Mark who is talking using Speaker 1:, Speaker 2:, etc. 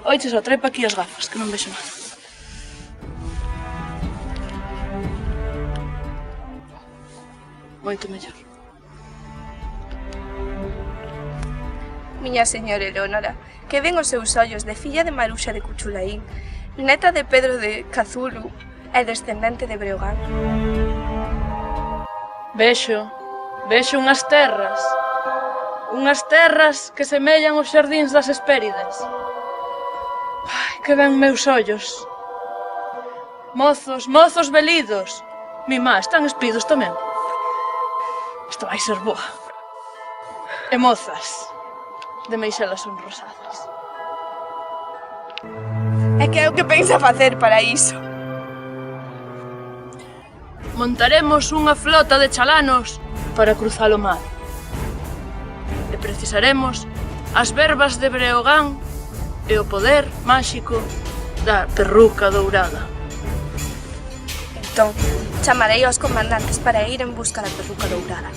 Speaker 1: Oiche só, trae pa aquí as gafas, que non vexo nada. Moito mellor.
Speaker 2: Miña señora Eleonora, que ven os seus ollos de filla de Maruxa de Cuchulaín, neta de Pedro de Cazulu e descendente de Breogán.
Speaker 1: Vexo unhas terras que semellan os xardíns das Hespérides. Ai, que ben meus ollos. Mozos velidos. Mi má, están espidos tamén. Isto vai ser boa. E mozas, de meixelas son rosadas.
Speaker 2: E que é o que pensa facer para iso?
Speaker 1: Montaremos unha flota de chalanos para cruzar o mar. E precisaremos as verbas de Breogán e o poder máxico da perruca dourada.
Speaker 2: Entón, chamarei aos comandantes para ir en busca da perruca dourada.